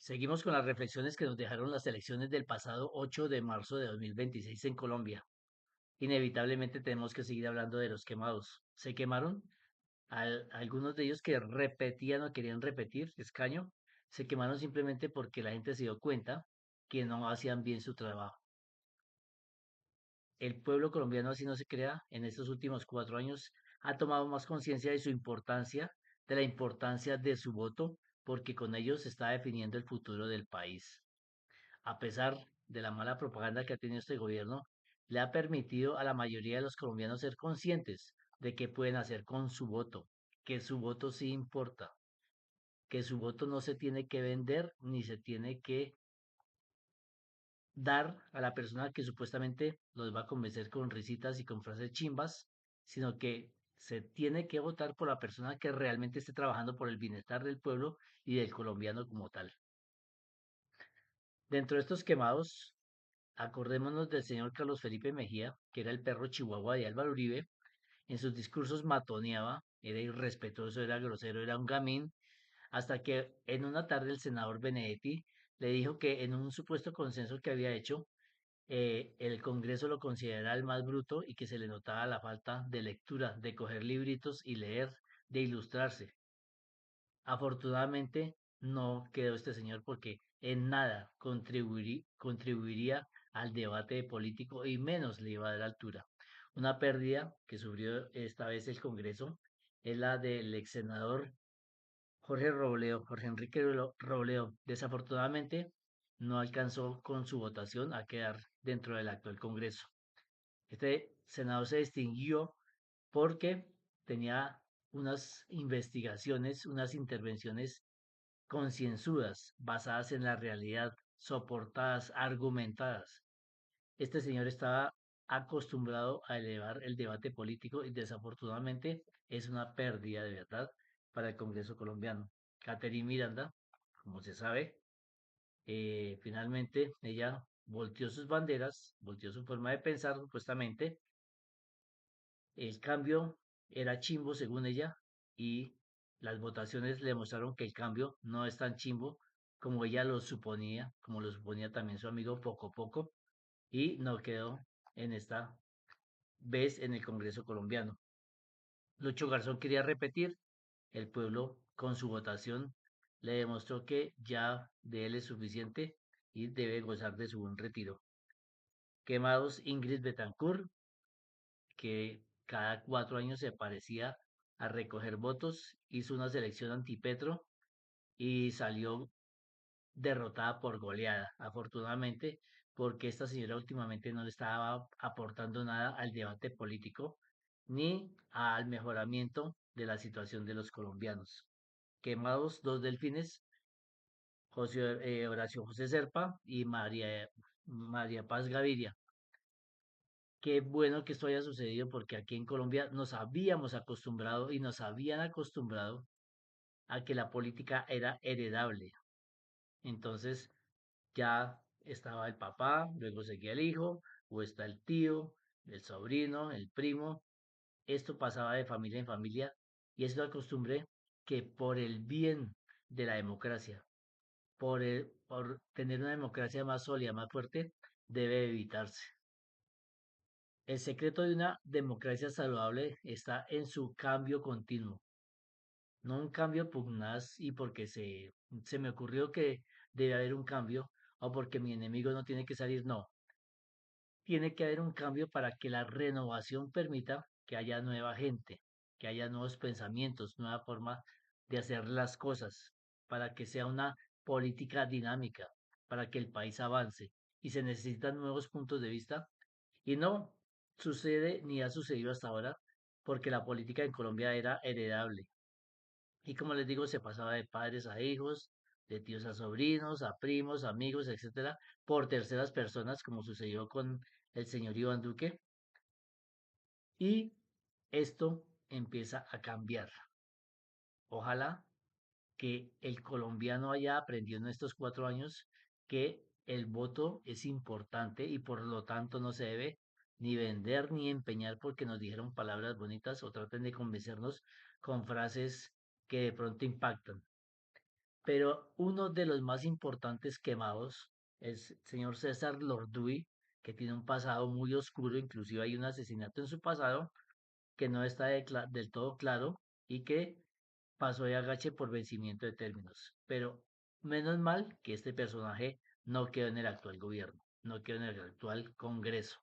Seguimos con las reflexiones que nos dejaron las elecciones del pasado 8 de marzo de 2026 en Colombia. Inevitablemente tenemos que seguir hablando de los quemados. Se quemaron algunos de ellos que repetían o querían repetir escaño. Se quemaron simplemente porque la gente se dio cuenta que no hacían bien su trabajo. El pueblo colombiano, así no se crea, en estos últimos 4 años ha tomado más conciencia de la importancia de su voto, porque con ellos se está definiendo el futuro del país. A pesar de la mala propaganda que ha tenido este gobierno, le ha permitido a la mayoría de los colombianos ser conscientes de qué pueden hacer con su voto, que su voto sí importa, que su voto no se tiene que vender ni se tiene que dar a la persona que supuestamente los va a convencer con risitas y con frases chimbas, sino que se tiene que votar por la persona que realmente esté trabajando por el bienestar del pueblo y del colombiano como tal. Dentro de estos quemados, acordémonos del señor Carlos Felipe Mejía, que era el perro chihuahua de Álvaro Uribe. En sus discursos matoneaba, era irrespetuoso, era grosero, era un gamín, hasta que en una tarde el senador Benedetti le dijo que en un supuesto consenso que había hecho, el Congreso lo consideraba el más bruto y que se le notaba la falta de lectura, de coger libritos y leer, de ilustrarse. Afortunadamente no quedó este señor porque en nada contribuiría al debate político y menos le iba a dar altura. Una pérdida que sufrió esta vez el Congreso es la del ex senador Jorge Enrique Robledo. Desafortunadamente no alcanzó con su votación a quedar dentro del actual Congreso. Este senador se distinguió porque tenía unas investigaciones, unas intervenciones concienzudas, basadas en la realidad, soportadas, argumentadas. Este señor estaba acostumbrado a elevar el debate político y desafortunadamente es una pérdida de verdad para el Congreso colombiano. Catherine Miranda, como se sabe, finalmente ella volteó sus banderas, volteó su forma de pensar supuestamente. El cambio era chimbo según ella y las votaciones le mostraron que el cambio no es tan chimbo como ella lo suponía, como lo suponía también su amigo Poco Poco, y no quedó en esta vez en el Congreso colombiano. Lucho Garzón quería repetir, el pueblo con su votación le demostró que ya de él es suficiente y debe gozar de su buen retiro. Quemados Ingrid Betancourt, que cada 4 años se parecía a recoger votos, hizo una selección antipetro y salió derrotada por goleada, afortunadamente, porque esta señora últimamente no le estaba aportando nada al debate político ni al mejoramiento de la situación de los colombianos. Quemados dos delfines, Horacio José Serpa y María Paz Gaviria. Qué bueno que esto haya sucedido porque aquí en Colombia nos habíamos acostumbrado y nos habían acostumbrado a que la política era heredable. Entonces ya estaba el papá, luego seguía el hijo, o está el tío, el sobrino, el primo. Esto pasaba de familia en familia y es una costumbre que por el bien de la democracia, por tener una democracia más sólida, más fuerte, debe evitarse. El secreto de una democracia saludable está en su cambio continuo, no un cambio pugnaz y porque se me ocurrió que debe haber un cambio o porque mi enemigo no tiene que salir, no. Tiene que haber un cambio para que la renovación permita que haya nueva gente, que haya nuevos pensamientos, nueva forma de hacer las cosas, para que sea una política dinámica, para que el país avance. Y se necesitan nuevos puntos de vista y no sucede ni ha sucedido hasta ahora porque la política en Colombia era heredable. Y como les digo, se pasaba de padres a hijos, de tíos a sobrinos, a primos, amigos, etcétera, por terceras personas, como sucedió con el señor Iván Duque. Y esto empieza a cambiar. Ojalá que el colombiano haya aprendido en estos 4 años que el voto es importante y por lo tanto no se debe ni vender ni empeñar porque nos dijeron palabras bonitas o traten de convencernos con frases que de pronto impactan. pero uno de los más importantes quemados es el señor César Lorduy, que tiene un pasado muy oscuro, inclusive hay un asesinato en su pasado que no está del todo claro y que pasó de agache por vencimiento de términos. Pero menos mal que este personaje no quedó en el actual gobierno, no quedó en el actual Congreso.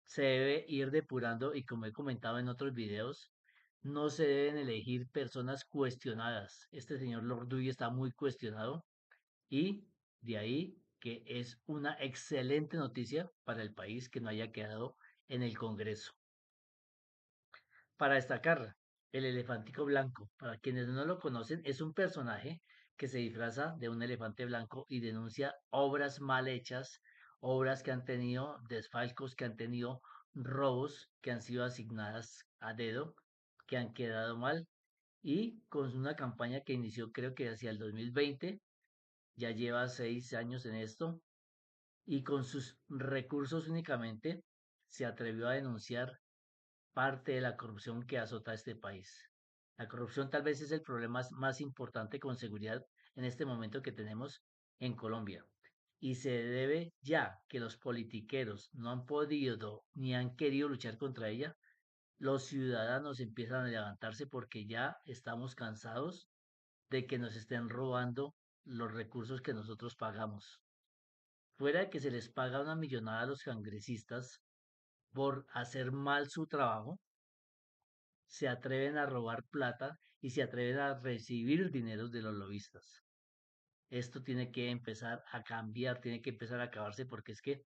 Se debe ir depurando y como he comentado en otros videos, no se deben elegir personas cuestionadas. Este señor Lorduy está muy cuestionado y de ahí que es una excelente noticia para el país que no haya quedado en el Congreso. Para destacar, el elefantico blanco, para quienes no lo conocen, es un personaje que se disfraza de un elefante blanco y denuncia obras mal hechas, obras que han tenido desfalcos, que han tenido robos, que han sido asignadas a dedo, que han quedado mal, y con una campaña que inició creo que hacia el 2020, ya lleva 6 años en esto, y con sus recursos únicamente se atrevió a denunciar parte de la corrupción que azota a este país. La corrupción tal vez es el problema más importante con seguridad en este momento que tenemos en Colombia. Y se debe ya que los politiqueros no han podido ni han querido luchar contra ella, los ciudadanos empiezan a levantarse porque ya estamos cansados de que nos estén robando los recursos que nosotros pagamos. Fuera de que se les paga una millonada a los congresistas por hacer mal su trabajo, se atreven a robar plata y se atreven a recibir dinero de los lobistas. Esto tiene que empezar a cambiar, tiene que empezar a acabarse porque es que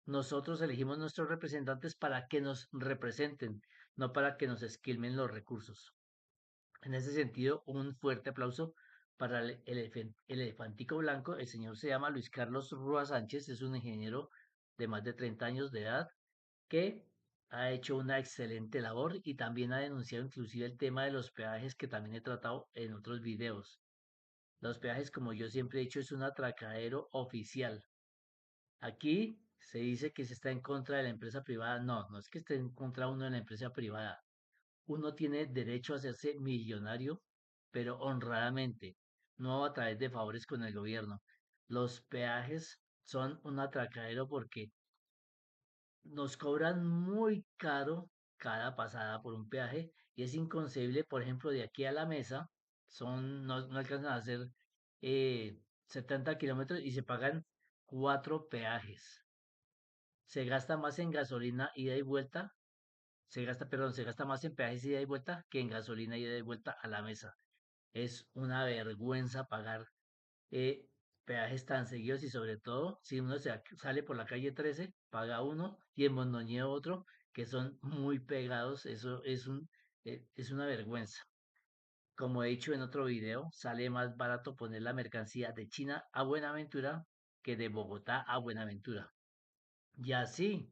nosotros elegimos nuestros representantes para que nos representen, no para que nos esquilmen los recursos. En ese sentido, un fuerte aplauso para el elefantico blanco. El señor se llama Luis Carlos Rúa Sánchez, es un ingeniero de más de 30 años de edad que ha hecho una excelente labor y también ha denunciado inclusive el tema de los peajes que también he tratado en otros videos. Los peajes, como yo siempre he dicho, es un atracadero oficial. Aquí se dice que se está en contra de la empresa privada. No, no es que esté en contra uno de la empresa privada. Uno tiene derecho a hacerse millonario, pero honradamente, no a través de favores con el gobierno. Los peajes son un atracadero porque nos cobran muy caro cada pasada por un peaje y es inconcebible, por ejemplo, de aquí a la mesa, no alcanzan a hacer 70 kilómetros y se pagan 4 peajes. Se gasta más en gasolina ida y vuelta, se gasta más en peajes ida y vuelta que en gasolina ida y vuelta a la mesa. Es una vergüenza pagar eh, peajes tan seguidos y sobre todo si uno sale por la calle 13, paga uno y en Mondoñedo otro, que son muy pegados, eso es una vergüenza. Como he dicho en otro video, sale más barato poner la mercancía de China a Buenaventura que de Bogotá a Buenaventura. Y así,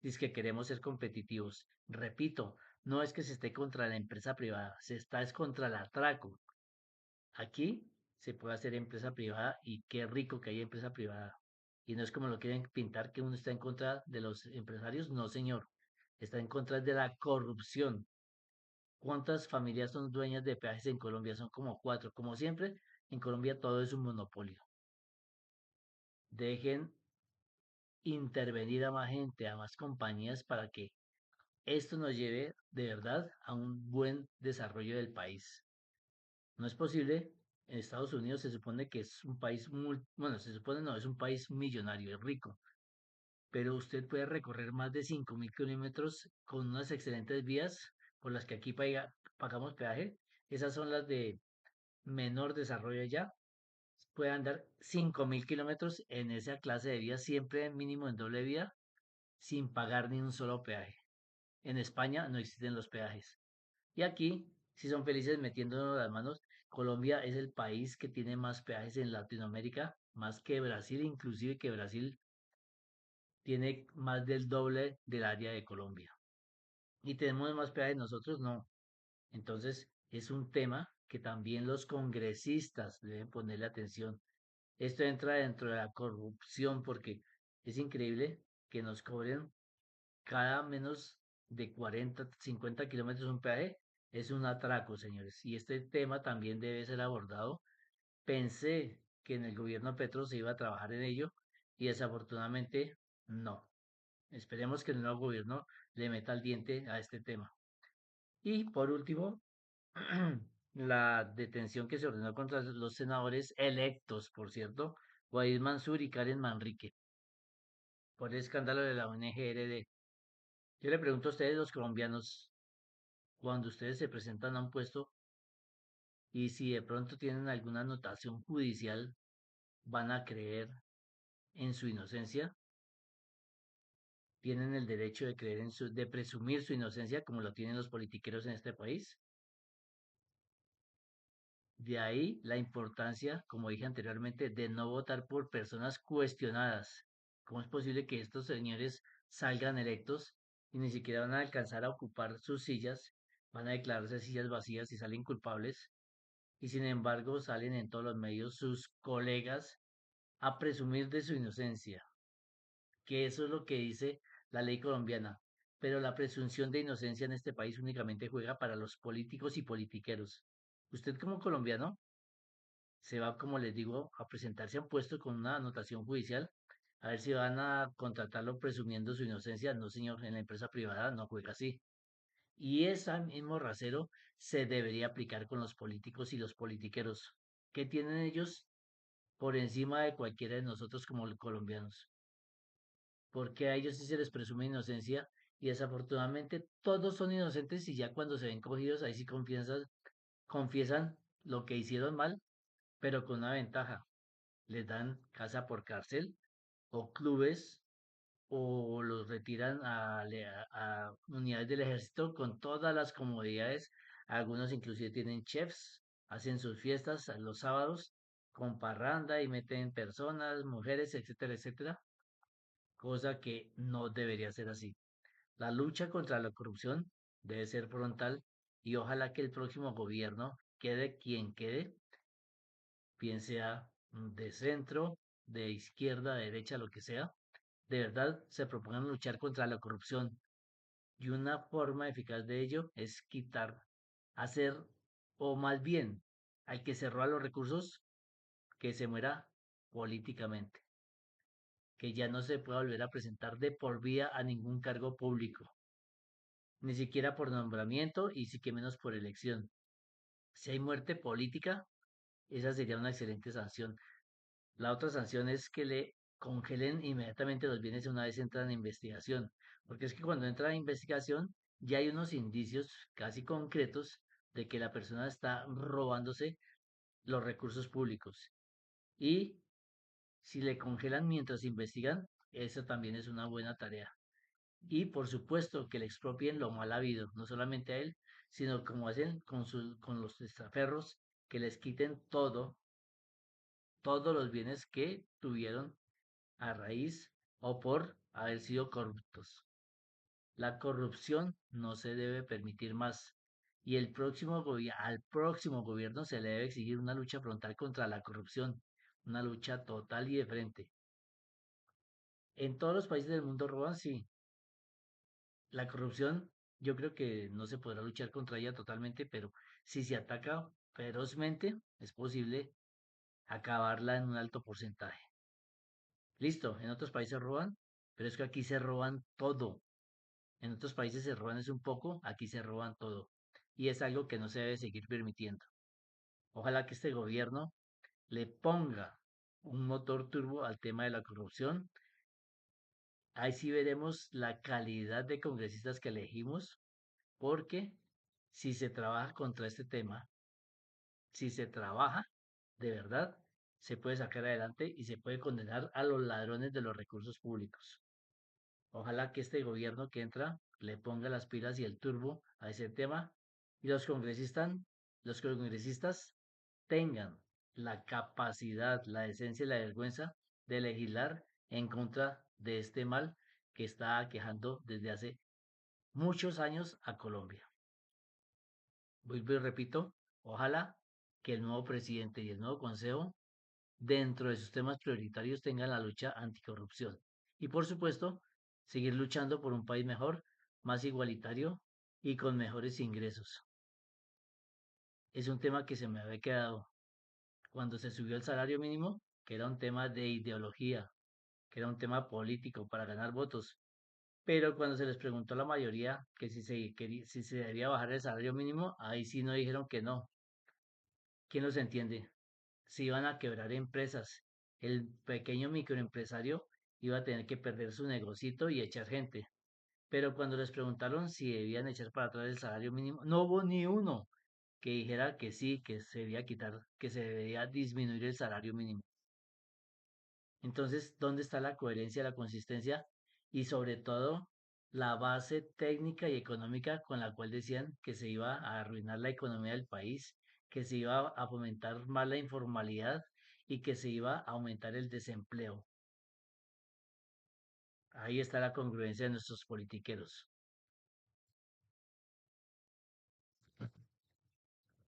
es que queremos ser competitivos. Repito, no es que se esté contra la empresa privada, se está es contra el atraco. Aquí se puede hacer empresa privada y qué rico que hay empresa privada. Y no es como lo quieren pintar que uno está en contra de los empresarios, no señor, está en contra de la corrupción. ¿Cuántas familias son dueñas de peajes en Colombia? Son como cuatro. Como siempre, en Colombia todo es un monopolio. Dejen intervenir a más gente, a más compañías para que esto nos lleve de verdad a un buen desarrollo del país. No es posible. En Estados Unidos se supone que es un país muy, bueno, se supone no, es un país millonario, es rico, pero usted puede recorrer más de 5.000 kilómetros con unas excelentes vías por las que aquí pagamos peaje. Esas son las de menor desarrollo allá. Puede andar 5.000 kilómetros en esa clase de vías, siempre mínimo en doble vía, sin pagar ni un solo peaje. En España no existen los peajes. Y aquí, si son felices metiéndonos las manos, Colombia es el país que tiene más peajes en Latinoamérica, más que Brasil, inclusive que Brasil tiene más del doble del área de Colombia. Y tenemos más peajes nosotros, no. Entonces, es un tema que también los congresistas deben ponerle atención. Esto entra dentro de la corrupción porque es increíble que nos cobren cada menos de 40, 50 kilómetros un peaje. Es un atraco, señores. Y este tema también debe ser abordado Pensé que en el gobierno Petro se iba a trabajar en ello y desafortunadamente no. Esperemos que el nuevo gobierno le meta el diente a este tema. Y por último, la detención que se ordenó contra los senadores electos, por cierto, Guaidó Mansur y Karen Manrique, por el escándalo de la ONG RD. Yo le pregunto a ustedes, los colombianos, cuando ustedes se presentan a un puesto y si de pronto tienen alguna anotación judicial, van a creer en su inocencia, tienen el derecho de creer de presumir su inocencia como lo tienen los politiqueros en este país. De ahí la importancia, como dije anteriormente, de no votar por personas cuestionadas. ¿Cómo es posible que estos señores salgan electos y ni siquiera van a alcanzar a ocupar sus sillas? Van a declararse sillas vacías y salen culpables. Y sin embargo salen en todos los medios sus colegas a presumir de su inocencia, que eso es lo que dice la ley colombiana. Pero la presunción de inocencia en este país únicamente juega para los políticos y politiqueros. Usted como colombiano se va, como les digo, a presentarse a un puesto con una anotación judicial, a ver si van a contratarlo presumiendo su inocencia. No, señor, en la empresa privada no juega así. Y ese mismo rasero se debería aplicar con los políticos y los politiqueros. ¿Qué tienen ellos por encima de cualquiera de nosotros como colombianos? Porque a ellos sí se les presume inocencia y desafortunadamente todos son inocentes y ya cuando se ven cogidos ahí sí confiesan lo que hicieron mal, pero con una ventaja. Les dan casa por cárcel o clubes o los retiran a unidades del ejército con todas las comodidades. Algunos inclusive tienen chefs, hacen sus fiestas los sábados con parranda y meten personas, mujeres, etcétera, etcétera, cosa que no debería ser así. La lucha contra la corrupción debe ser frontal y ojalá que el próximo gobierno, quede quien quede, bien sea de centro, de izquierda, de derecha, lo que sea, de verdad se propongan luchar contra la corrupción. Y una forma eficaz de ello es quitar, hacer, o más bien, al que se roba los recursos, que se muera políticamente, que ya no se pueda volver a presentar de por vida a ningún cargo público, ni siquiera por nombramiento y sí que menos por elección. Si hay muerte política, esa sería una excelente sanción. La otra sanción es que le congelen inmediatamente los bienes una vez entran en investigación, porque es que cuando entra en investigación ya hay unos indicios casi concretos de que la persona está robándose los recursos públicos. Y si le congelan mientras investigan, eso también es una buena tarea. Y por supuesto que le expropien lo mal habido, no solamente a él, sino como hacen con los testaferros, que les quiten todos los bienes que tuvieron a raíz o por haber sido corruptos. La corrupción no se debe permitir más y al próximo gobierno se le debe exigir una lucha frontal contra la corrupción, una lucha total y de frente. En todos los países del mundo roban, sí. La corrupción, yo creo que no se podrá luchar contra ella totalmente, pero si se ataca ferozmente, es posible acabarla en un alto porcentaje. Listo, en otros países roban, pero es que aquí se roban todo. En otros países se roban es un poco, aquí se roban todo. Y es algo que no se debe seguir permitiendo. Ojalá que este gobierno le ponga un motor turbo al tema de la corrupción. Ahí sí veremos la calidad de congresistas que elegimos, porque si se trabaja contra este tema, si se trabaja de verdad, se puede sacar adelante y se puede condenar a los ladrones de los recursos públicos. Ojalá que este gobierno que entra le ponga las pilas y el turbo a ese tema y los congresistas tengan la capacidad, la decencia y la vergüenza de legislar en contra de este mal que está aquejando desde hace muchos años a Colombia. Vuelvo y repito, ojalá que el nuevo presidente y el nuevo consejo dentro de sus temas prioritarios tengan la lucha anticorrupción. Y por supuesto, seguir luchando por un país mejor, más igualitario y con mejores ingresos. Es un tema que se me había quedado. cuando se subió el salario mínimo, que era un tema de ideología, que era un tema político para ganar votos. Pero cuando se les preguntó a la mayoría que si se debía bajar el salario mínimo, ahí sí no dijeron que no. ¿Quién los entiende? Se iban a quebrar empresas. El pequeño microempresario iba a tener que perder su negocito y echar gente. Pero cuando les preguntaron si debían echar para atrás el salario mínimo, no hubo ni uno que dijera que sí, que se debía quitar, que se debía disminuir el salario mínimo. Entonces, ¿dónde está la coherencia, la consistencia y sobre todo la base técnica y económica con la cual decían que se iba a arruinar la economía del país, que se iba a fomentar más la informalidad y que se iba a aumentar el desempleo? Ahí está la congruencia de nuestros politiqueros.